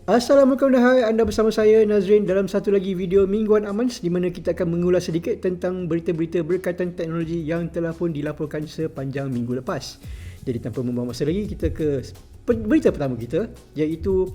Assalamualaikum dan hai, anda bersama saya Nazrin dalam satu lagi video Mingguan Amans di mana kita akan mengulas sedikit tentang berita-berita berkaitan teknologi yang telah pun dilaporkan sepanjang minggu lepas. Jadi tanpa membuang masa lagi, kita ke berita pertama kita, iaitu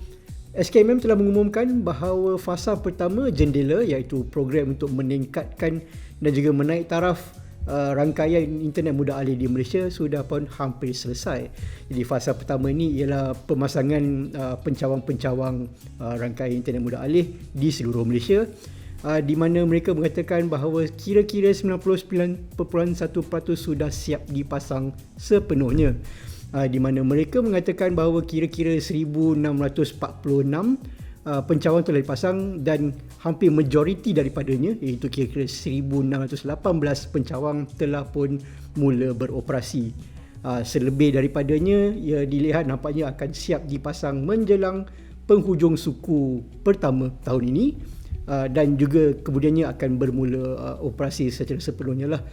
SKMM telah mengumumkan bahawa fasa pertama jendela, iaitu program untuk meningkatkan dan juga menaik taraf rangkaian internet mudah alih di Malaysia sudah pun hampir selesai. Jadi fasa pertama ini ialah pemasangan pencawang-pencawang rangkaian internet mudah alih di seluruh Malaysia, di mana mereka mengatakan bahawa kira-kira 99.1% sudah siap dipasang sepenuhnya, di mana mereka mengatakan bahawa kira-kira 1646 pencawang telah dipasang dan hampir majoriti daripadanya, iaitu kira-kira 1618 pencawang telah pun mula beroperasi. Selebih daripadanya ia dilihat nampaknya akan siap dipasang menjelang penghujung suku pertama tahun ini, dan juga kemudiannya akan bermula operasi secara sepenuhnya lah.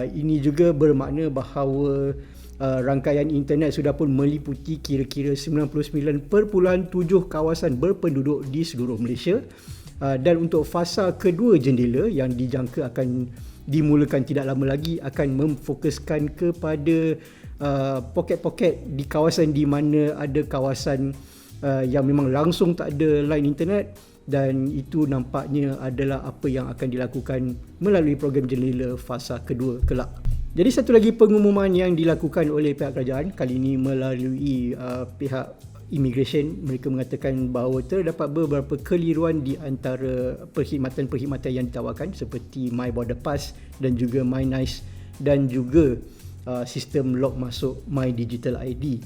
Ini juga bermakna bahawa rangkaian internet sudah pun meliputi kira-kira 99.7 kawasan berpenduduk di seluruh Malaysia, dan untuk fasa kedua jendela yang dijangka akan dimulakan tidak lama lagi akan memfokuskan kepada poket-poket di kawasan di mana ada kawasan yang memang langsung tak ada line internet, dan itu nampaknya adalah apa yang akan dilakukan melalui program jendela fasa kedua kelak. Jadi satu lagi pengumuman yang dilakukan oleh pihak kerajaan, kali ini melalui pihak immigration. Mereka mengatakan bahawa terdapat beberapa keliruan di antara perkhidmatan-perkhidmatan yang ditawarkan seperti My Border Pass dan juga My Nice, dan juga sistem log masuk My Digital ID.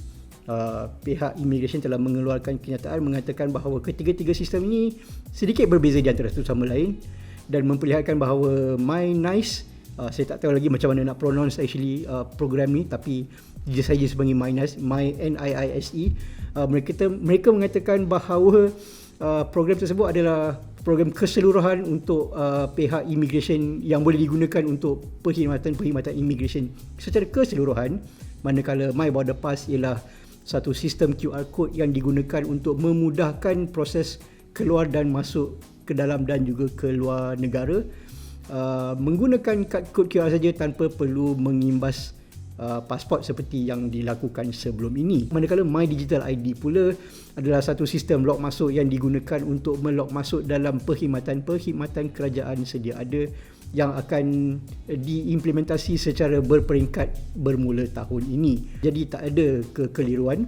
Pihak immigration telah mengeluarkan kenyataan mengatakan bahawa ketiga-tiga sistem ini sedikit berbeza di antara satu sama lain, dan memperlihatkan bahawa My Nice, saya tak tahu lagi macam mana nak pronounce actually program ni, tapi saja sebagai My Nice, My NIISE. Mereka mengatakan bahawa program tersebut adalah program keseluruhan untuk pihak immigration yang boleh digunakan untuk perkhidmatan-perkhidmatan immigration secara keseluruhan, manakala My Border Pass ialah satu sistem QR code yang digunakan untuk memudahkan proses keluar dan masuk ke dalam dan juga keluar negara, menggunakan kad kod QR saja tanpa perlu mengimbas pasport seperti yang dilakukan sebelum ini. Manakala My Digital ID pula adalah satu sistem log masuk yang digunakan untuk melog masuk dalam perkhidmatan-perkhidmatan kerajaan sedia ada yang akan diimplementasi secara berperingkat bermula tahun ini. Jadi tak ada kekeliruan,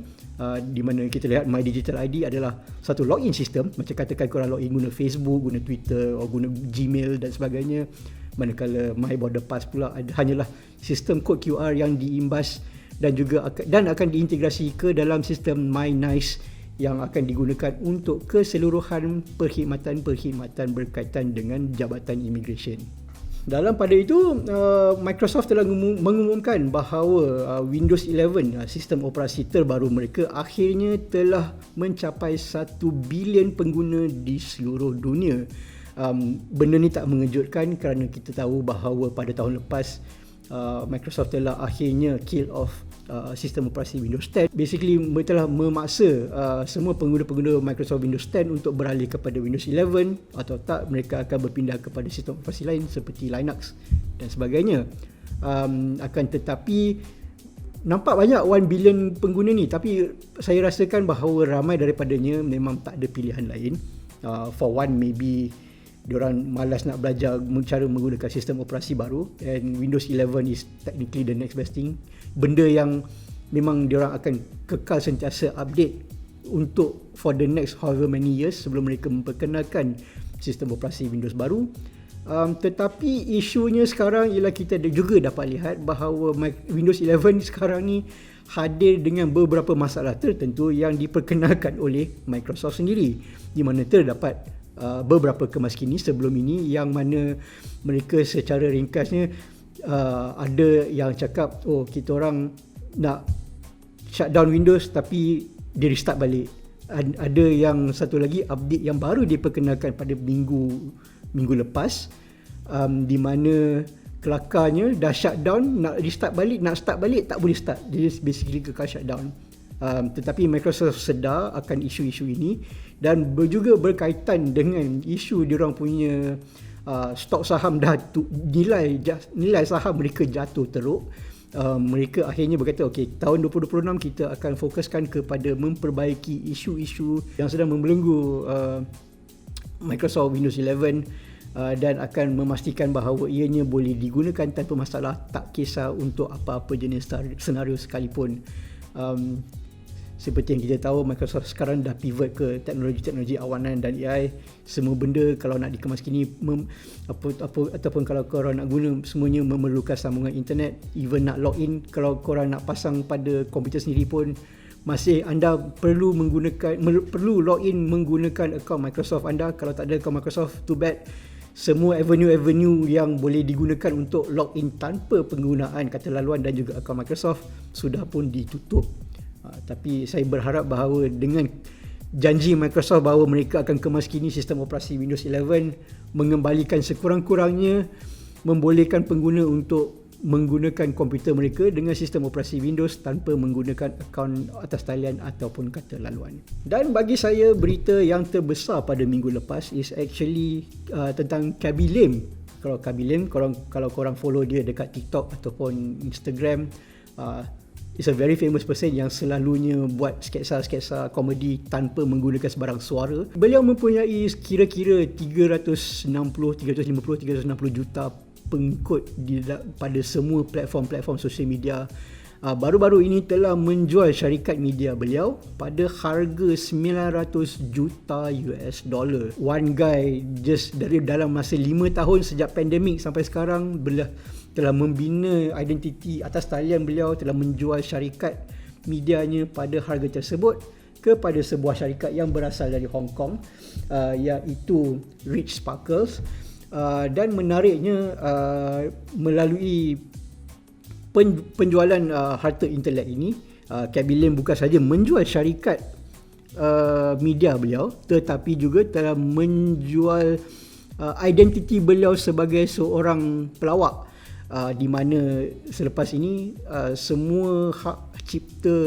di mana kita lihat My Digital ID adalah satu login sistem, macam katakan korang login guna Facebook, guna Twitter, atau guna Gmail dan sebagainya. Manakala My Border Pass pula hanyalah sistem kod QR yang diimbas dan juga akan diintegrasi ke dalam sistem My Nice yang akan digunakan untuk keseluruhan perkhidmatan-perkhidmatan berkaitan dengan Jabatan Immigration. Dalam pada itu, Microsoft telah mengumumkan bahawa Windows 11, sistem operasi terbaru mereka, akhirnya telah mencapai 1 bilion pengguna di seluruh dunia. Benda ni tak mengejutkan kerana kita tahu bahawa pada tahun lepas Microsoft telah akhirnya kill off sistem operasi Windows 10. Basically mereka telah memaksa semua pengguna-pengguna Microsoft Windows 10 untuk beralih kepada Windows 11, atau tak mereka akan berpindah kepada sistem operasi lain seperti Linux dan sebagainya. Akan tetapi nampak banyak 1 bilion pengguna ni, tapi saya rasakan bahawa ramai daripadanya memang tak ada pilihan lain. For one, maybe diorang malas nak belajar cara menggunakan sistem operasi baru, and Windows 11 is technically the next best thing. Benda yang memang diorang akan kekal sentiasa update untuk for the next however many years sebelum mereka memperkenalkan sistem operasi Windows baru. Tetapi isunya sekarang ialah kita juga dapat lihat bahawa Windows 11 sekarang ni hadir dengan beberapa masalah tertentu yang diperkenalkan oleh Microsoft sendiri, di mana terdapat beberapa kemaskini sebelum ini yang mana mereka secara ringkasnya ada yang cakap kita orang nak shutdown Windows tapi dia restart balik. Ada yang satu lagi update yang baru diperkenalkan pada minggu lepas, di mana kelakarnya dah shutdown, nak restart balik, nak start balik tak boleh start. Dia basically kekal shutdown. Tetapi Microsoft sedar akan isu-isu ini dan juga berkaitan dengan isu diorang punya stok saham nilai saham mereka jatuh teruk. Mereka akhirnya berkata, okey, tahun 2026 kita akan fokuskan kepada memperbaiki isu-isu yang sedang membelenggu Microsoft Windows 11 dan akan memastikan bahawa ianya boleh digunakan tanpa masalah, tak kisah untuk apa-apa jenis senario sekalipun. Seperti yang kita tahu, Microsoft sekarang dah pivot ke teknologi-teknologi awanan dan AI. Semua benda kalau nak dikemas kini ataupun kalau korang nak guna, semuanya memerlukan sambungan internet. Even nak login, kalau korang nak pasang pada komputer sendiri pun masih anda perlu login menggunakan akaun Microsoft anda. Kalau tak ada akaun Microsoft, too bad. Semua avenue yang boleh digunakan untuk login tanpa penggunaan kata laluan dan juga akaun Microsoft sudah pun ditutup. Tapi saya berharap bahawa dengan janji Microsoft bahawa mereka akan kemaskini sistem operasi Windows 11, mengembalikan sekurang-kurangnya, membolehkan pengguna untuk menggunakan komputer mereka dengan sistem operasi Windows tanpa menggunakan akaun atas talian ataupun kata laluan. Dan bagi saya, berita yang terbesar pada minggu lepas is actually tentang Khaby Lame. Kalau Khaby Lame, kalau korang follow dia dekat TikTok ataupun Instagram, is a very famous person yang selalunya buat sketsa-sketsa komedi tanpa menggunakan sebarang suara. Beliau mempunyai kira-kira 350 juta pengikut pada semua platform sosial media. Baru-baru ini telah menjual syarikat media beliau pada harga 900 juta US dollar. One guy just dari dalam masa 5 tahun sejak pandemik sampai sekarang telah membina identiti atas talian beliau, telah menjual syarikat medianya pada harga tersebut kepada sebuah syarikat yang berasal dari Hong Kong, iaitu Rich Sparkles. Dan menariknya, melalui penjualan harta intelek ini, Khaby Lame bukan saja menjual syarikat media beliau, tetapi juga telah menjual identiti beliau sebagai seorang pelawak, di mana selepas ini semua hak cipta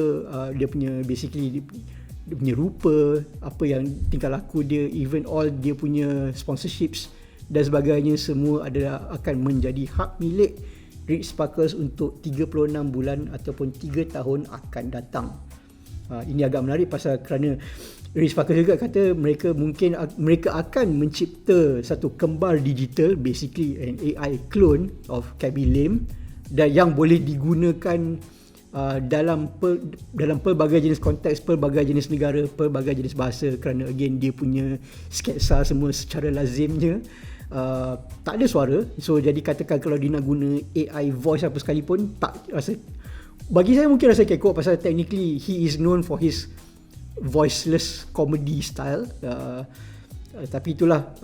dia punya, basically dia punya rupa, apa yang tingkah laku dia, even all dia punya sponsorships dan sebagainya, semua adalah akan menjadi hak milik Rich Sparkles untuk 36 bulan ataupun 3 tahun akan datang. Ini agak menarik kerana Rich Sparkles juga kata mereka akan mencipta satu kembar digital, basically an AI clone of Khaby Lame, dan yang boleh digunakan dalam pelbagai jenis konteks, pelbagai jenis negara, pelbagai jenis bahasa, kerana again dia punya sketsa semua secara lazimnya tak ada suara. So jadi katakan kalau dia nak guna AI voice apa sekalipun, tak rasa, bagi saya mungkin rasa kekok, pasal technically he is known for his voiceless comedy style. Tapi itulah,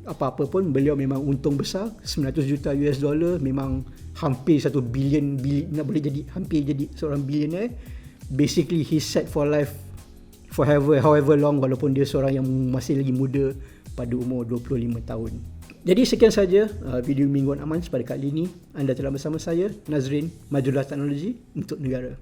apa-apa pun beliau memang untung besar. 900 juta US dollar memang hampir 1 bilion, nak boleh jadi hampir jadi seorang billionaire. Basically he set for life for however long, walaupun dia seorang yang masih lagi muda pada umur 25 tahun. Jadi sekian saja video Mingguan Aman pada kali ini. Anda telah bersama saya, Nazrin, Majulah Teknologi untuk Negara.